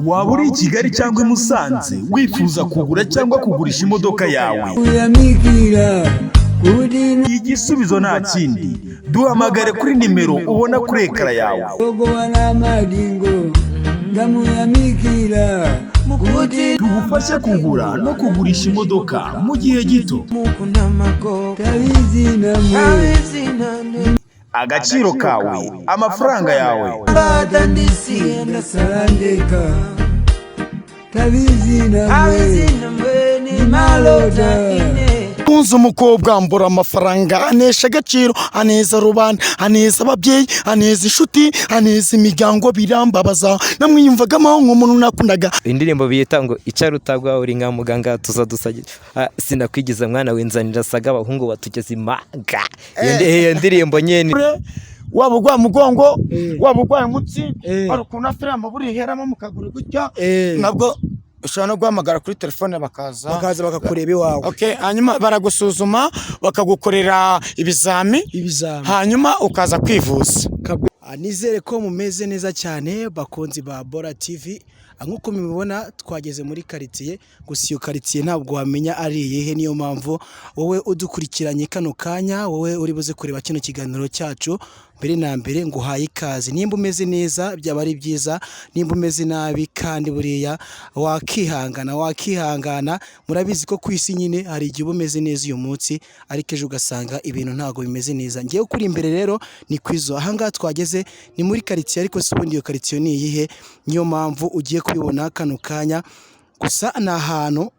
waba uri i Kigali cyangwa i Musanze wifuza kugura cyangwa kugurisha imodoka yawe, igisubizo nta kindi, duhamagare kuri nimero ubona kuri ekara yawe. Tugufashe kugura no kugurisha imodoka mu gihe gito. Agaciro kawe, amafaranga yawe. Kunze umukobwa mbura amafaranga anesha agaciro, aneza rubanda, aneza ababyeyi, aneza inshuti, aneza imiryango, birambabaza namwiyumvagamo nk'umuntu nakundaga. Indirimbo biyita ngo icarutagwa uri nka muganga tuza dusagira, sinakwigiza mwana w'inzanira saga abahungu batugeze imaga. Iyo ndirimbo nyene waba ugwa mugongo, waba ugwa umutsi, ariko nafira amaburi heramo mukaguru gutya, nabwo ushobora no guhamagara kuri telefone bakaza bakakureba iwawe. Okay, hanyuma baragusuzuma bakagukorera ibizami, hanyuma ukaza kwivuza. Nizere ko mumeze neza cyane bakunzi ba Bora TV. Nkuko mubibona twageze muri quartier, gusa iyo quartier ntabwo wamenya ari iyihe, niyo mpamvu wowe udukurikiranye kano kanya, wowe uri buze kureba kino kiganiro cyacu mbere na mbere nguhaye ikaze. Nimba umeze neza byaba ari byiza, nimba umeze nabi kandi buriya wakihangana. Murabizi ko kwisi nyine hari igihe umeze neza uyu munsi ariko ejo ugasanga ibintu ntago bimeze neza. Ngiye kuri imbere rero ni kwizo, ahangaha twageze ni muri quartier, ariko sibundi iyo quartier ni iyihe, niyo mpamvu ugiye kubibona kano kanya. Gusa ni ahantu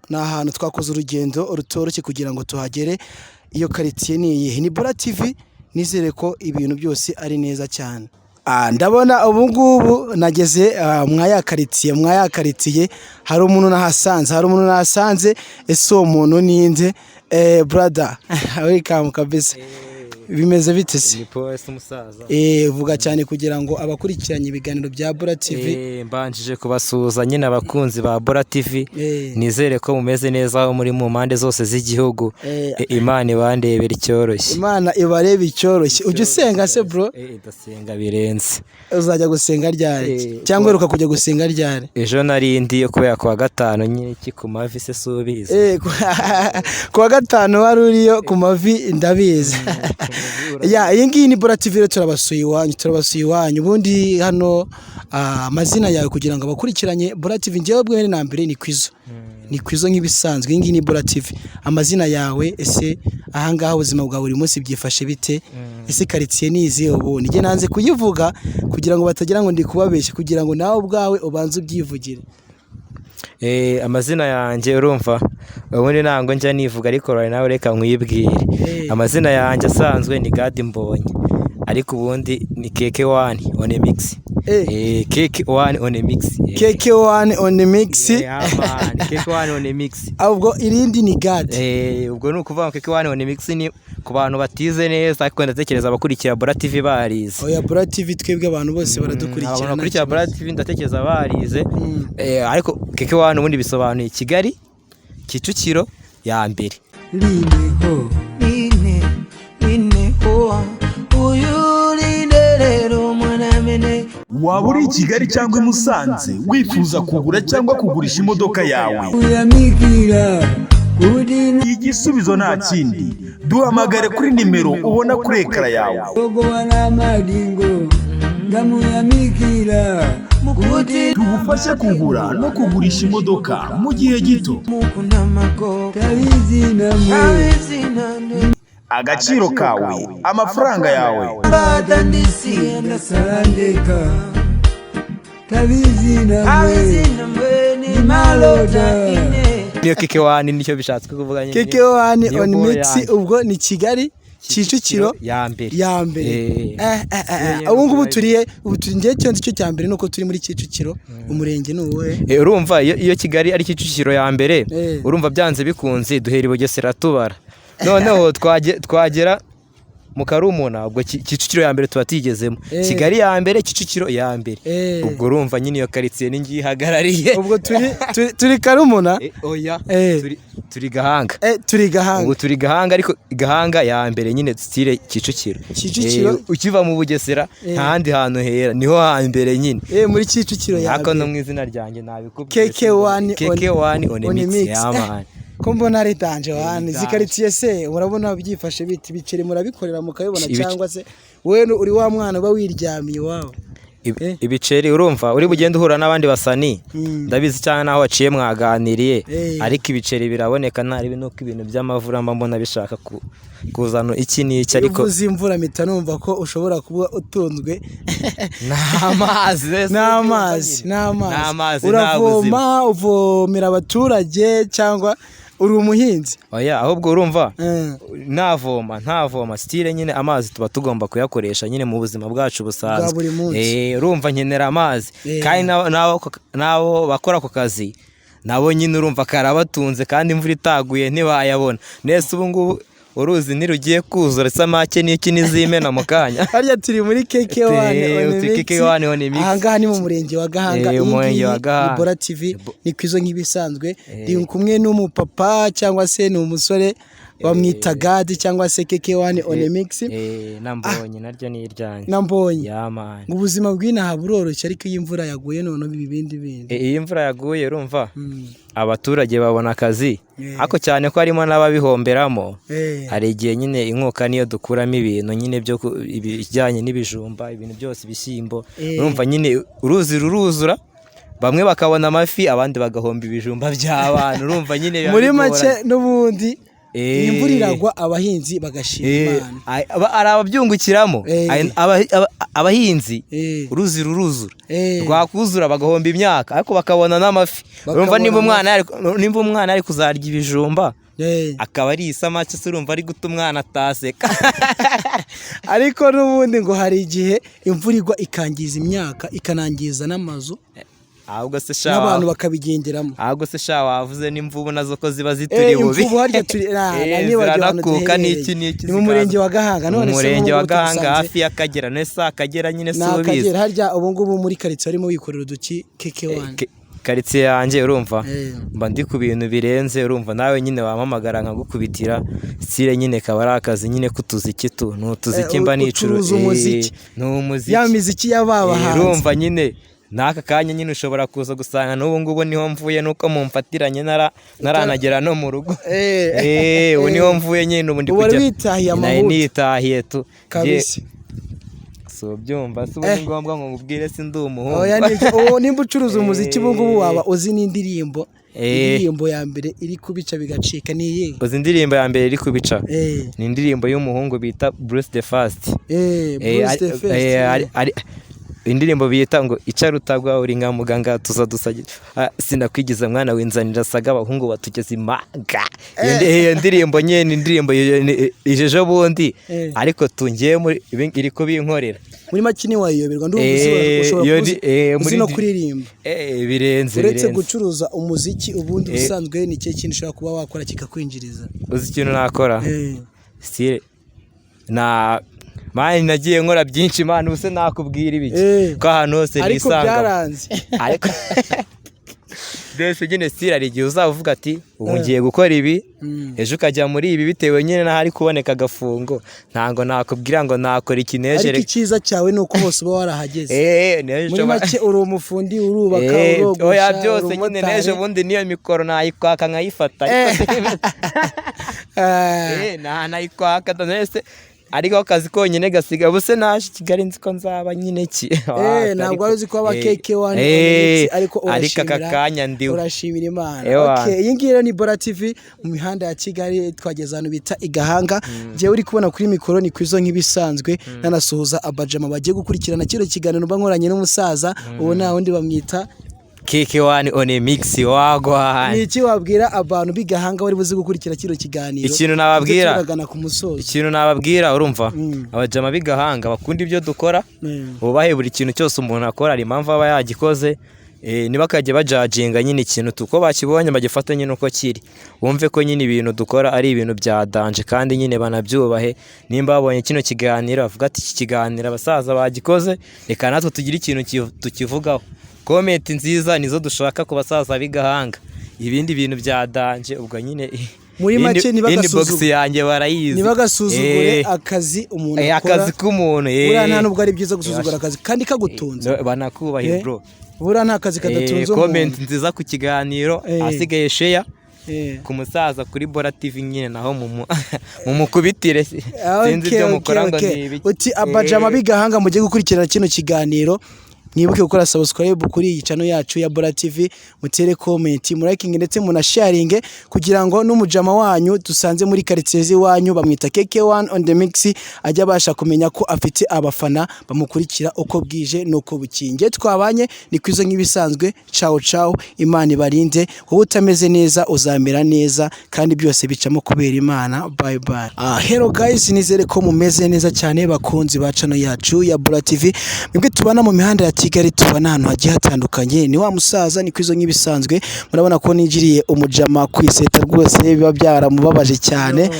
twakoze urugendo rutoroshye kugira ngo tuhagere. Iyo quartier ni iyihe? Ni Bora TV. Nizere ko ibintu byose ari neza cyane. Ndabona ubu ngubu nageze mwaya quartier, hari umuntu nahasanze, ese uwo muntu ninde? Brother welcome kabisa. Bimeze bite se? Ni Paul umusaza. Vuga cyane kugira ngo abakurikiranye ibiganiro bya Bora TV. Mbanjije kubasuhuza nyine abakunzi ba Bora TV. Nizere ko mumeze neza aho muri mu mpande zose z'igihugu. Imana ibandebera icyoroshye. Imana ibareba icyoroshye. Ujye usenga se bro? Ndasenga birenze. Uzajya gusenga ryari? Cyangwa uruka kujya gusenga ryari? Ejo narindi yo kubera kwa gatano nyine ku mavi se subiza. Kwa gatano wari uriyo ku mavi ndabizi. Iyi ngiyi ni Bora TV, turabasuye iwanyu. Ubundi hano amazina yawe kugira ngo abakurikiranye Bora TV, njyewe bwe na mbere ni Kwizo. Ni Kwizo nk'ibisanzwe. Iyi ngiyi ni Bora TV. Amazina yawe, ese ahangaha ubuzima bwa buri munsi byifashe bite? Ese quartier ni izihe ubundi? Nge nanze kuyivuga kugira ngo batagira ngo ndi kubabeshya, kugira ngo nawe ubwawe ubanze ubyivugire. Amazina yanjye urumva ubundi ntango njya nivuga, ariko nawe reka nkwibwire. Amazina yanjye asanzwe ni God Mbonye, ariko ubundi ni Keke One on Mix. Keke One on Mix. Keke One on Mix. Keke One on Mix. Ubwo irindi ni God. Ubwo ni ukuvuga Keke One on Mix ni ku bantu batize neza, ariko ndatekereza abakurikira Bora TV barize. Oya, Bora TV twebwe abantu bose baradukurikirana. Abantu bakurikira Bora TV ndatekereza barize. Ariko Keke One ubundi bisobanuye Kigali Kicukiro ya mbere. Waba uri i Kigali cyangwa i Musanze wifuza kugura cyangwa kugurisha imodoka yawe, igisubizo nta kindi, duhamagare kuri nimero ubona kuri ekara yawe. Tugufashe kugura no kugurisha imodoka mu gihe gito. Agaciro kawe, amafaranga yawe. Niyo Keke One nicyo bishatswe kuvuga nyine. Keke One on Mix, ubwo ni Kigali Kicukiro ya mbere. Ubu ngubu turi ngiye cyo cya mbere nuko turi muri Kicukiro. Umurenge ni uwe. Urumva iyo Kigali ari Kicukiro ya mbere, urumva byanze bikunze duhera i Bugesera tubara. Noneho twagera mu Karumuna, ubwo Kicukiro ya mbere tuba tigezemo. Kigali ya mbere, Kicukiro ya mbere. Ubwo urumva nyine iyo quartier ni ngiye hagarariye. Ubwo turi Karumuna. Oya, turi Gahanga turi Gahanga ubu turi Gahanga ariko Gahanga ya mbere nyine style Kicukiro ukiva mu Bugesera nta handi hantu hera niho hambere nyine muri Kicukiro ya hako no mu izina ryanjye nabikubwiye KK1 on mix yaman ko mbona ari danje wani zikaritsiye se urabona byifashe biti biceri murabikorera mukabibona cyangwa se wewe uri wa mwana uba wiryamiye wawe ibiceri urumva uri bugende uhura n'abandi basani ndabizi cyane naho waciye mwaganiriye ariko ibiceri biraboneka ntari nuko ibintu by'amavura mbona bishaka kuzana iki n'iki ariko uvuze imvura mpita numva ko ushobora kuba utunzwe n'amazi uravoma uvomera abaturage cyangwa uri umuhinzi oya ahubwo urumva ntavoma style nyine amazi tuba tugomba kuyakoresha nyine mu buzima bwacu busanzwe urumva nkenera amazi kandi nabo bakora ku kazi nabo nyine urumva karabatunze kandi imvura itaguye ntibayabona nese ubu ngubu uruzi nirugiye kuzura isamake n'iki n'izimena mu kanya harya turi muri KK1 on mix ahangaha ni mu murenge wa Gahanga ni Bora TV ni kwizo nk'ibisanzwe ndi kumwe n'umupapa cyangwa se ni umusore bamwita Gadi cyangwa se KK1 on mix nambonye naryo ni iryanye nambonye yaman ubuzima bw'inaha buroroshye ariko iyi imvura yaguye none bibindi iyi mvura yaguye urumva abaturage babona akazi ako cyane ko harimo n'ababihomberamo hari igihe nyine inkuka niyo dukuramo ibintu nyine byo ibijyanye n'ibijumba ibintu byose ibishyimbo urumva nyine uruzi ruruzura bamwe bakabona amafi abandi bagahomba ibijumba by'abantu urumva nyine muri make n'ubundi imvura iragwa abahinzi bagashima Imana ari ababyungukiramo abahinzi uruzi ruruzura rwakuzura bagahomba imyaka ariko bakabona n'amafi urumva nimba umwana ari kuzarya ibijumba akaba ari isamake se urumva ari guta umwana ataseka ariko n'ubundi ngo hari igihe imvura igwa ikangiza imyaka ikanangiza n'amazu ahubwo se n'abantu bakabigenderamo ahubwo se wavuze n'imvubu nazo ko ziba zituri bubi imvubu harya turi ziranakuka n'iki ni mu murenge wa Gahanga none se mu murenge wa Gahanga hafi y'Akagera nese Akagera nyine si ubizi harya ubu ngubu muri karitsiye harimo wikorera uduki KK1 karitsiye yanjye urumva mba ndi ku bintu birenze urumva nawe nyine wampamagara nkagukubitira style nyine kaba ari akazi nyine kutuziki n'utuziki mba nicuruza n'umuziki ya miziki y'ababahanzi urumva nyine n'aka kanya nyine ushobora kuza gusanga n'ubu ngubu niho mvuye nuko mumfatiranye naranagera no mu rugo ubu niho mvuye nyine ubu ndi kujya nitahiye tu kabisa so byumva si ubu ngombwa ngo ngubwire si ndi umuhungu nimba ucuruza umuziki ubu ngubu waba uzi n'indirimbo ya mbere iri kubica bigacika ni iyihe uzi indirimbo ya mbere iri kubica ni indirimbo y'umuhungu bita Bruce the First indirimbo bita ngo icarutagwa uri nka muganga tuza dusagira sinakwigiza mwana winzanira saga abahungu batugeze imaga iyo ndirimbo nyene indirimbo ijeje bundi ariko tungiye muri iri ko binkorera muri makini wayoberwa uzi no kuririmba birenze uretse gucuruza umuziki ubundi usanzwe ni cyo kintu ushobora kuba wakora kikakwinjiriza uzi ikintu nakora mani nagiye nkora byinshi mani ubuse nakubwira ibiki ko ahantu hose nisanga ariko byaranze ariko mbese nyine style hari igihe uzavuga ati ubu ngiye gukora ibi ejo ukajya muri ibi bitewe nyine n'ahari kuboneka agafungo ntango nakubwira ngo nakora ikinejere ariko icyiza cyawe ni uko hose uba warahageze muri make uri umufundi urubaka urogosha oya byose nyine n'ejo bundi niyo mikoro nayikwaka nkayifata nayikwaka nese ariko akazi konyine gasiga buse naje Kigali nzi ko nzaba nyine ntabwo ari uzi ko aba KK1 ariko akakanya ndiwe urashimira Imana iyi ngiyi rero ni Bora TV mu mihanda ya Kigali twageze ahantu bita Igahanga jewe uri kubona kuri mikoro ni kwizo nk'ibisanzwe nanasuhuza abajama bagiye gukurikirana kino kiganiro bankoranye n'umusaza ubu nta wundi bamwita KK1 on mix wagwa ni iki wabwira abantu b'Igahanga bari buze gukurikira kino kiganiro ikintu nababwira urumva abajama b'Igahanga bakunda ibyo dukora bubahe buri kintu cyose umuntu akora ari impamvu aba yagikoze niba kajya bajajinga nyine ikintu tuko bakibonye bagifata nyine uko kiri wumve ko nyine ibintu dukora ari ibintu bya danje kandi nyine banabyubahe nimba babonye kino kiganiro bavuga ati iki kiganiro abasaza bagikoze reka natwe tugira ikintu tukivugaho comment nziza nizo dushaka ku basaza b'Igahanga ibindi bintu bya danje ubwo nyine muri make inbox yanjye barayizi nibagasuzugure akazi umuntu akora akazi k'umuntu buriya nta nubwo ari byiza gusuzugura akazi kandi kagutunze banakubahe bro buriya nta kazi kadatunze comment nziza ku kiganiro asigaye share ku musaza kuri Bora TV nyine naho mu mukubitire sinzi ibyo mukora ngo nibi uti abajama bigahanga mugiye gukurikirana kino kiganiro mwibuke gukora subscribe kuri iyi channel yacu ya Bora TV mutere comment muraking ndetse munasharinge kugira ngo n'umujama wanyu dusanze muri quartier ziwanyu bamwita KK1 on the mix ajya basha kumenya ko afite abafana bamukurikira uko bwije nuko bukinge twabanye ni kwizo nk'ibisanzwe ciao Imana ibarinde wowe utameze neza uzamera neza kandi byose bicamo kubera Imana bye bye. Hello guys, nizere ko mumeze neza cyane bakunzi ba channel yacu ya Bora TV mwebwe tubana mu mihanda ya Kigali tubana ahantu hagiye hatandukanye ni wa musaza ni kwizo nk'ibisanzwe murabona ko nigiriye umujama kwiseta rwose biba byaramubabaje cyane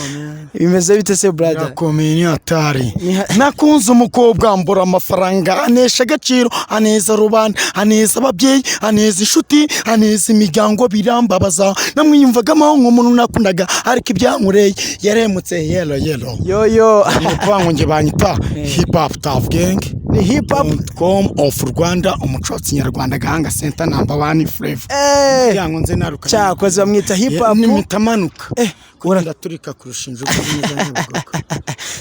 bimeze bite se brother yakomeye atari nakunze umukobwa mbura amafaranga anesha agaciro aneza rubanda aneza ababyeyi aneza inshuti aneza imiryango birambabaza namwiyumvagamo nk'umuntu nakundaga ariko ibyankureye yaremutse yelo yo kwangu nge banyita hip hop tough gang ni hip hop of Rwanda umucotsi nyarwanda gahanga center number 1 flavor yango nze naruka cyakoze bamwita hip hop nimitamanuka uraturika kurushinja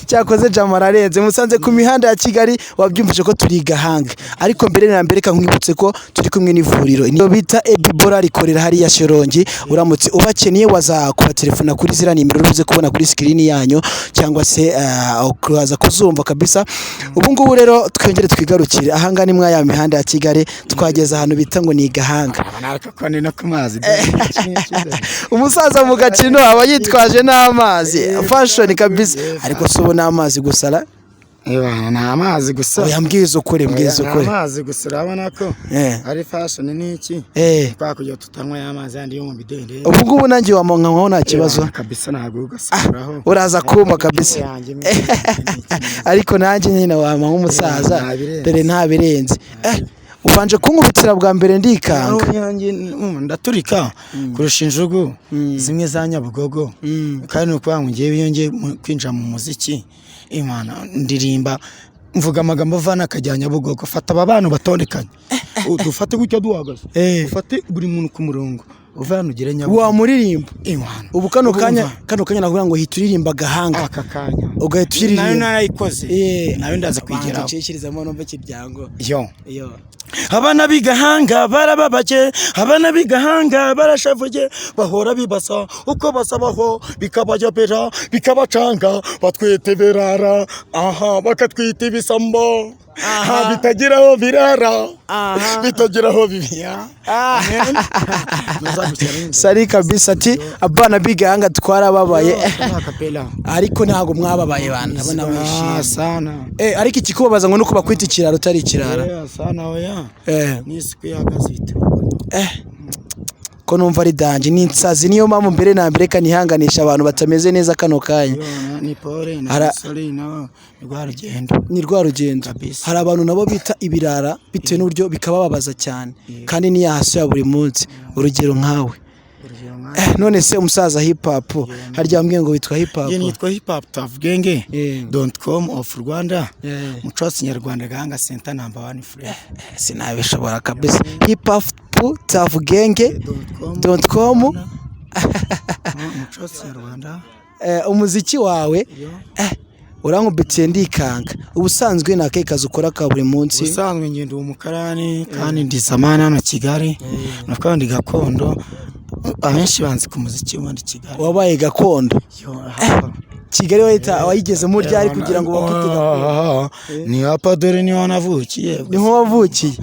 cyakoze jamara arenze musanze ku mihanda ya Kigali wabyumvise ko turi gahanga ariko mbere na mbere kankwibutse ko turi kumwe n'ivuriro niyo bita Bora rikorera hari ya Shyorongi uramutse ubakeneye waza kuba telefona kuri zira nimero uruze kubona kuri screen yanyu cyangwa se ukaza kuzumva kabisa ubu ngubu rero twongere twigarukire ahanga ni mwa ya mihanda ya Kigali twageza ahantu bita ngo ni gahanga narakakone no kumazi umusaza mu gacino aba yitwaje n'amazi fashion kabisa ariko sobo n'amazi gusara nta amazi gusa yambwiza ukuri amazi gusa urabona ko ari fashion ni iki kwa kujya tutanywa y'amazi yandi yo mu bidende ubu ngubu nanjye wamonka nko nta kibazo kabisa ntago ugasuraho uraza kuma kabisa ariko nanjye nyine wama nk'umusaza dore nta birenze ubanje kunkubitira bwa mbere ndikanga ndaturika kurusha injugu zimwe za Nyabugogo kandi nuko ngiye biyonge kwinjira mu muziki Imana ndirimba mvuga amagambo avana akajyanya Nyabugogo fata abantu batondekanye dufate gutyo duhagaze ufate buri muntu ku murongo uvana ugire Nyabugogo wa muririmba Imana ubu kano kanya nakugira ngo hituririmba gahanga aka kanya ugahita uririmba nayo narayikoze nayo ndaza kwigiraho cyekirizamo nombe kiryango yo abana bigahanga barababaje abana bigahanga barashavuye bahora bibasa uko basabaho bikabajyapera bikabacanga batwite berara bakatwita ibisambo bitagiraho birara bitagiraho bibiya sari kabisa ati abana bigahanga twarababaye ariko ntago mwababaye bana abana wishimye sana ariko ikikubabaza ngo nuko bakwita ikiraro utari ikirara sana oya nisiku yagazite ko numva ari danje ni insazi niyo mpamvu mbere na mbere kanihanganisha abantu batameze neza kano kanya ni pole na sorry no ni rwarugendo hari abantu nabo bita ibirara bitewe n'uburyo bikabababaza cyane kandi ni yahaso ya buri munsi urugero nkawe none se umusaza hip hop harya mbwiye ngo witwa hip hop nitwa hip hop tough gang .com of Rwanda mucotsi nyarwanda gahanga center number 1 flavor sinabishobora kabisa hip hop tough gang .com mucotsi nyarwanda umuziki wawe urankubitiye ndikanga ubusanzwe nakaye kazi ukora ka buri munsi ubusanzwe ngenda umukarani kandi ndi zamana hano Kigali nakandi gakondo abenshi banzi ku muziki w'andi Kigali wabaye gakondo Kigali wayigezemo ryari kugira ngo bakwite gakondo ni hapa dore ni wanavukiye niho wavukiye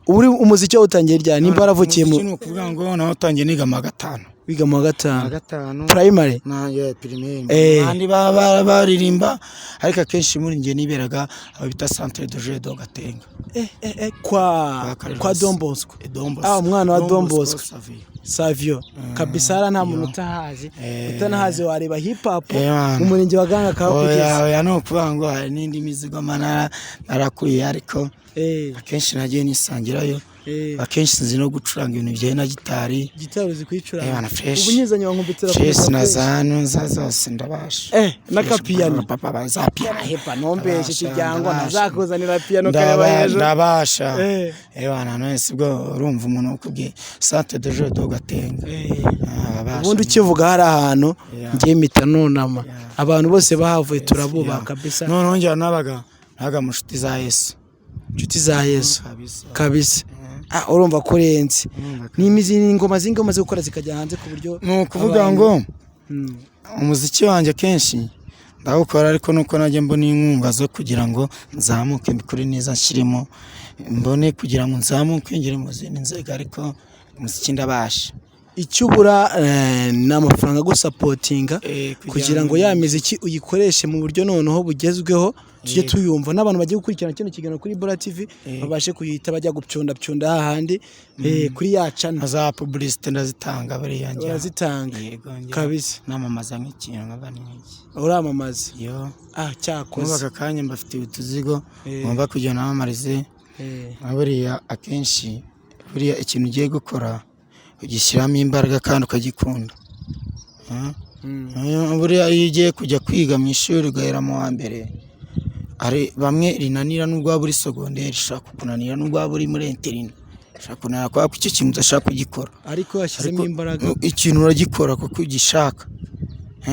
uri umuziki utangiye ryari nimba waravukiye mu kintu kuvuga ngo naho utangiye niga mu gatanu wiga mu gatanu primary na primary kandi baririmba ariko akenshi muri ngiye niberaga abita centre de jeu do Gatenga kwa Don Bosco umwana wa Don Bosco Savio kabisa nta muntu utahazi utanahazi wareba hip hop mu murenge wa Ganga kakugeza oya no kuvuga ngo hari n'indi mizigo mana narakuye ariko akenshi nagiye nisangirayo akenshi sinzi no gucuranga ibintu bijyanye na gitari uzi kuyicuranga bana fresh ubu nyizanye wankumbitira fresh na zanu zose ndabasha na kapiyano papa baza piano hepa nombeshe kijyango nazakuzanira piano kareba hejuru ndabasha bana none sibwo urumva umuntu ukubwiye sante de jeu do gatenga ubundi ukivuga hari ahantu ngiye mita nunama abantu bose bahavuye turabuba kabisa none njya nabaga mushuti za Yesu kabisa urumva kurenze n'imizi n'ingoma z'ingoma zo gukora zikajya hanze ku buryo nukuvuga ngo umuziki wanjye kenshi ndawukora ariko nuko najye mbona inkunga zo kugira ngo nzamuke mbikore neza nshirimo mbone kugira ngo nzamuke ngire mu zindi nzego ariko umuziki ndabasha icyubura n'amafaranga gusapotinga kugira ngo ya miziki uyikoreshe mu buryo noneho bugezweho tujye tuyumva n'abantu bagiye gukurikirana kino kiganiro kuri Bora TV babashe kuyita bajya gupcunda hahandi kuri ya channel za publicité ndazitanga bari yanjye urazitanga kabisa namamaza nk'ikintu nkabana n'iki uramamaza yo cyakoze mubaga kanya mbafitiye utuzigo ngomba kujya namamarize buriya akenshi buriya ikintu ugiye gukora ugishyiramo imbaraga kandi ukagikunda buriya iyo ugiye kujya kwiga mu ishuri ugahera mu wa mbere ari bamwe rinanira n'ubwo waba uri segonderi ushaka kunanira n'ubwo waba uri muri interina ushaka kunanira kubera ko icyo kintu udashaka kugikora ariko washyizemo imbaraga ikintu uragikora kuko ugishaka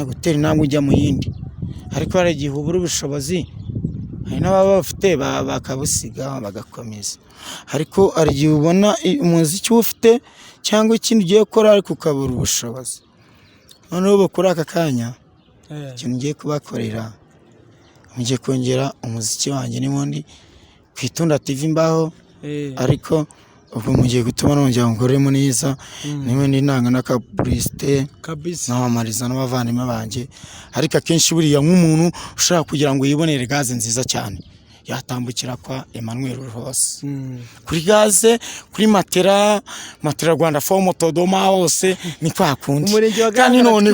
gutera intambwe ujya mu yindi ariko hari igihe ubura ubushobozi hari n'ababa bafite bakabusiga bagakomeza ariko hari igihe ubona umuziki ufite cyangwa ikindi ugiye gukora ariko ukabura ubushobozi noneho bakora aka kanya ikintu ugiye kubakorera mugiye kongera umuziki wanjye n'ubundi ku Itunda TV mbaho ariko ubwo mugiye gutuma nongera ngoremo neza n'ubundi ntanga na publicité kabisa n'abamariza n'abavandimwe banjye ariko akenshi buriya nk'umuntu ushaka kugira ngo yibonere gaze nziza cyane yatambukira kwa Emmanuel Rose kuri gaze kuri matera Rwanda Fomo Todoma hose ni kwa kundi kandi none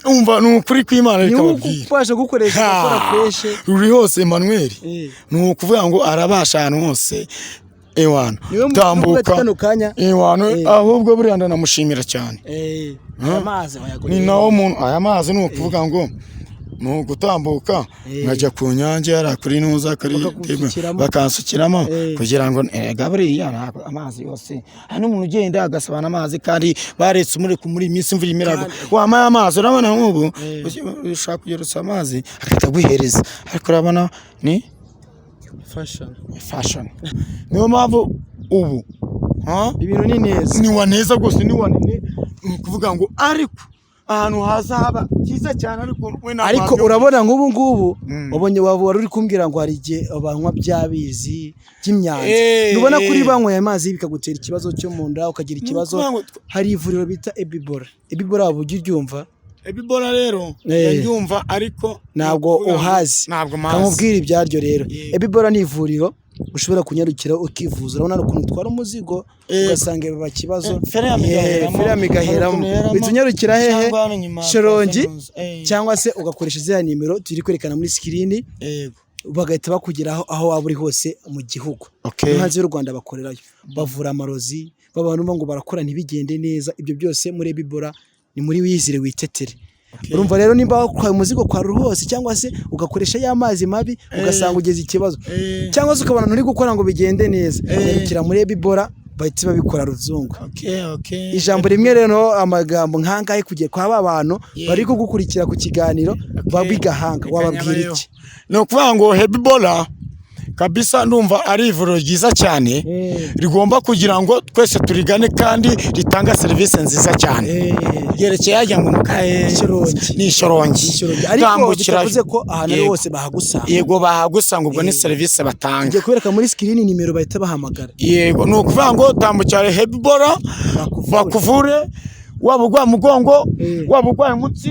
umva nukuri kw'Imana rikababwira ubasha gukoresha gukora kweshe ruri hose Emmanuel nukuvuga ngo arabasha ahantu hose ewana tambuka ewana ahubwo buriya ndanamushimira cyane amazi ni nawo muntu aya mazi nukuvuga ngo gutambuka nkajya ku nyange yari kuri nuza kuri bakansukiramo kugira ngo buriya amazi yose hari n'umuntu ugenda agasabana amazi kandi baretse muri iminsi imvura imirago wamaye amazi urabona nk'ubu ushaka kugerutsa amazi akahita aguhereza ariko urabona ni fashion niyo mpamvu ubu ibintu ni neza ni waneza rwose ni wanene ni ukuvuga ngo ariko ahantu haza haba cyiza cyane ariko urabona nk'ubu ngubu wabonye wari uri kumbwira ngo hari igihe banywa byabizi by'imyanzi nubona kuri banyweye amazi bikagutera ikibazo cyo mu nda ukagira ikibazo hari ivuriro bita Ebibora waba ujya uryumva Ebibora rero yumva ariko ntabwo uhazi kamubwira ibyaryo rero Ebibora ni ivuriro ushobora kunyarukira ukivuza urabona ukuntu utwara umuzigo ugasanga biba kibazo ferami gaheramo bitunyarukira hehe Shorongi cyangwa se ugakoresha zya nimero turi kwerekana muri screen bagahita bakugeraho aho waba uri hose mu gihugu hanze y'u Rwanda bakorerayo bavura amarozi babantu ngo barakora ntibigende neza ibyo byose muri Ebibora ni muri wizire witetera urumva rero nimba kwa umuzigo kwa hose cyangwa se ugakoresha y'amazi mabi ugasanga ugeze ikibazo cyangwa se ukabona nturi gukora ngo bigende neza yarikira muri Ebibora bahita babikora ruzungu ijambo rimwe rero amagambo nkangahe kugiye kwa abantu bari kugukurikira ku kiganiro babigahanga wababwira iki no kuvuga ngo Ebibora kabisa ndumva ari ivuriro ryiza cyane rigomba kugira ngo twese turigane kandi ritanga serivisi nziza cyane yerekeye yajya ngo ni Shorongi ariko bitavuze ko ahantu hose bahagusanga yego bahagusanga ubwo ni serivisi batanga ngiye kwereka muri screen nimero bahita bahamagara yego no kuvuga ngo tambukira Ebibora bakuvure waba urwaye umugongo waba urwaye umutsi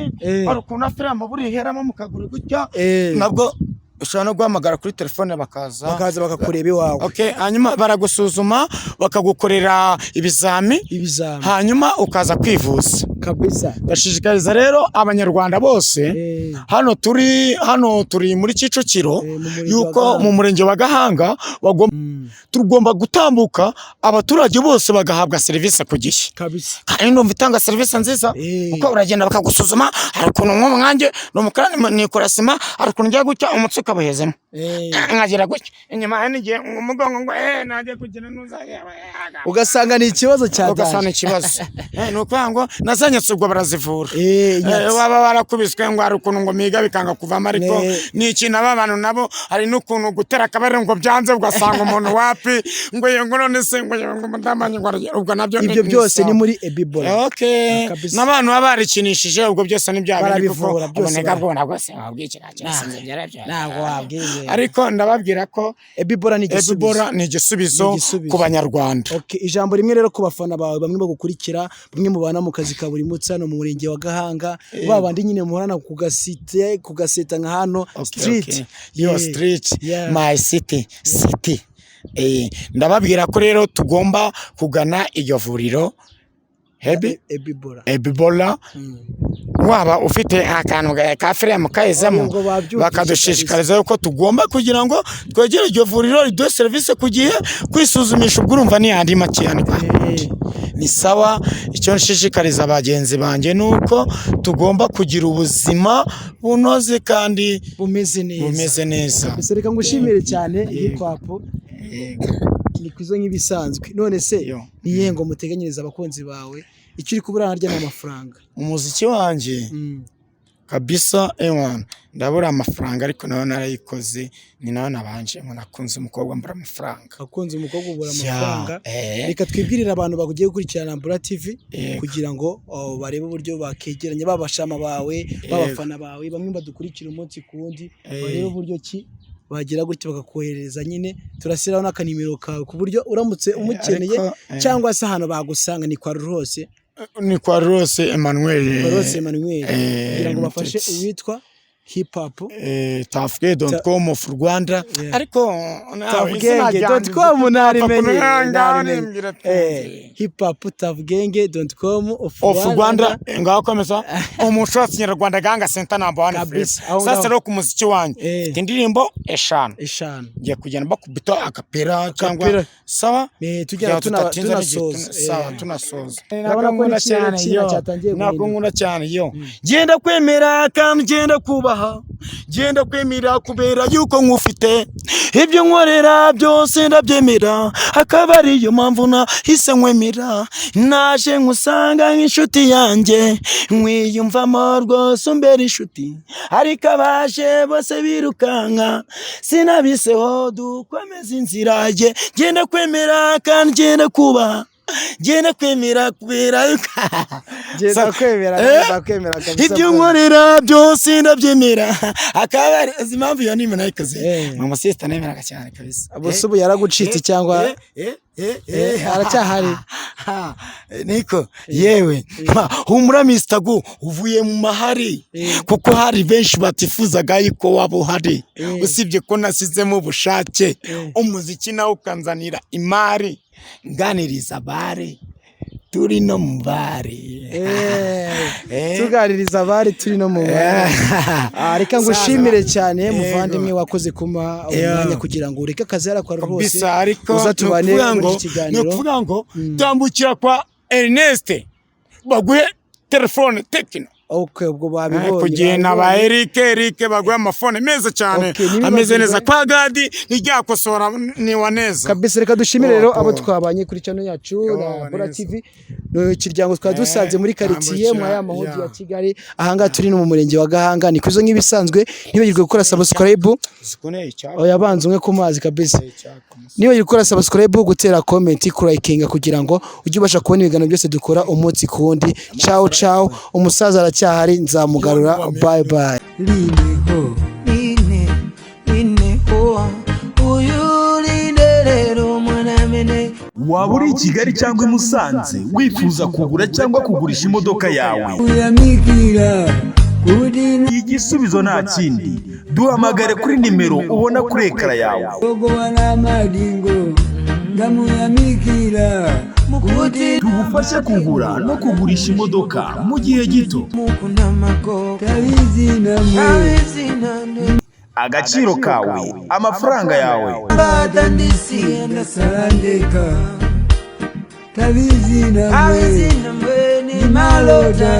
ari ukuntu afirama buri heramo mukaguru gutya nabwo ushobora no guhamagara kuri telefone bakaza bakakureba iwawe hanyuma baragusuzuma bakagukorera ibizami hanyuma ukaza kwivuza kabisa. ndashishikariza rero abanyarwanda bose hano turi muri Kicukiro yuko mu murenge wa Gahanga tugomba gutambuka abaturage bose bagahabwa serivisi ku gihe Kabisa. kandi ndumva itanga serivisi nziza uko uragenda bakagusuzuma hari ukuntu nk'umwanjye n'umukarani nikora sima hari ukuntu njya gutya umutsi ukabuhezemo nkagira gutya inyuma hari n'igihe umugongo ngo najya kugira ugasanga ni ikibazo cya ugasanga ikibazo ni ukuvuga ngo nazanyetse ubwo barazivura waba warakubiswe ngo hari ukuntu ngo miga bikanga kuvamo ariko ni ikintu aba bantu nabo hari n'ukuntu gutera akabari ngo byanze ugasanga umuntu wapi ngo ngo none se ngo mudamanye ngo ubwo nabyo ibyo byose ni muri Ebibola. n'abantu baba barikinishije ubwo byose ni bya bindi kuko aboneka bwo nabwo se wabwikira ntabwo wabwiye ariko ndababwira ko Ebibola ni igisubizo ku banyarwanda. Ijambo rimwe rero ku bafana bawe bamwe bagukurikira bamwe mubana mu kazi ka buri munsi hano mu murenge wa Gahanga babandi nyine muhorana kugaseta nka hano street my city ndababwira ko rero tugomba kugana iyo vuriro Ebibola waba ufite akantu ka firemu kayizamo bakadushishikariza yuko tugomba kugira ngo twegere iryo vuriro riduhe serivisi ku gihe kwisuzumisha ubwo urumva ni yandi make ni sawa. Icyo nshishikariza bagenzi banjye nuko tugomba kugira ubuzima bunoze kandi bumeze neza. Reka ngushimire cyane hip hop ni kuzo nk'ibisanzwe. None se niye ngo muteganyiriza abakunzi bawe icyo uri kubura harya n'amafaranga umuziki wanjye kabisa ndabura amafaranga ariko nawe narayikoze ni nawe nabanje ngo nakunze umukobwa mbura amafaranga ubura amafaranga. Reka twibwirire abantu bagiye gukurikirana Mbura TV kugira ngo barebe uburyo bakegeranya babashama bawe babafana bawe bamwe badukurikira umunsi ku wundi barebe uburyo ki bagira gutya bakakohereza nyine turasiraho n'akanimero kawe ku buryo uramutse umukeneye cyangwa se ahantu bagusanga ni kwa Rose Emmanuel kugira ngo bafashe uwitwa hip hop tafugenge.com of Rwanda ariko tafugenge.com narimenye hip hop tafugenge.com of Rwanda ngaho komeza umushatsi nyarwanda Gahanga center number 1 sasa rero ku muziki wanjye indirimbo 5 ngiye kugenda bakubita akapera cyangwa sawa tujya tunasoza nakonguna cyane yo genda kwemera kandi genda kuba genda kwemera kubera yuko nkufite ibyo nkorera byose ndabyemera akaba ariyo mpamvu nahise nkwemera naje nkusanga nk'inshuti yanjye nkwiyumvamo rwose umbera inshuti ariko abaje bose birukanka sinabiseho dukomeza inzira ye genda kwemera kandi genda kuba genda kwemera kubera ibyo nkorera byose ndabyemera akaba ari impamvu iyo nimero nayikoze mama sister nemera cyane kabisa ubu yaragucitse cyangwa aracyahari niko yewe humura Mr. Gu uvuye mu mahari kuko hari benshi batifuzaga yuko waba uhari usibye ko nasizemo ubushake umuziki nawe ukanzanira imari nganiriza bare turi no mu bare tuganiriza abari turi no mu bare reka ngushimire cyane muvandimwe wakoze kuma umwanya kugira ngo ureke akazi yarakora rwose uzatubane muri kiganiro no kuvuga ngo tambukira kwa Ernest baguhe telefone Tekno ubwo babibonye kugenda ba Eric baguye amafone meza cyane ameze neza kwa Gadi nijyakosora ni waneza kabisa. Reka dushimire rero abo twabanye kuri channel yacu na Mbura TV no kiryango twadusanze muri quartier mu ya mahodi ya Kigali ahanga turi no mu murenge wa Gahanga ni kuzo nk'ibisanzwe nibagirwe gukora subscribe yabanze umwe ku mazi kabisa nibagirwe gukora subscribe gutera comment kurikinga kugira ngo ujye ubasha kubona ibigano byose dukora umunsi kundi. Ciao umusaza cyahari nzamugarura bye bye. Waba uri i Kigali cyangwa i Musanze wifuza kugura cyangwa kugurisha imodoka yawe igisubizo nta kindi duhamagare kuri nimero ubona kuri ekara yawe. ndamuyamikira mukuti tugufashe kugura no kugurisha imodoka mu gihe gito. tabizi namwe Agaciro kawe, amafaranga yawe. badandisi ndasarandeka tabizi namwe ni malota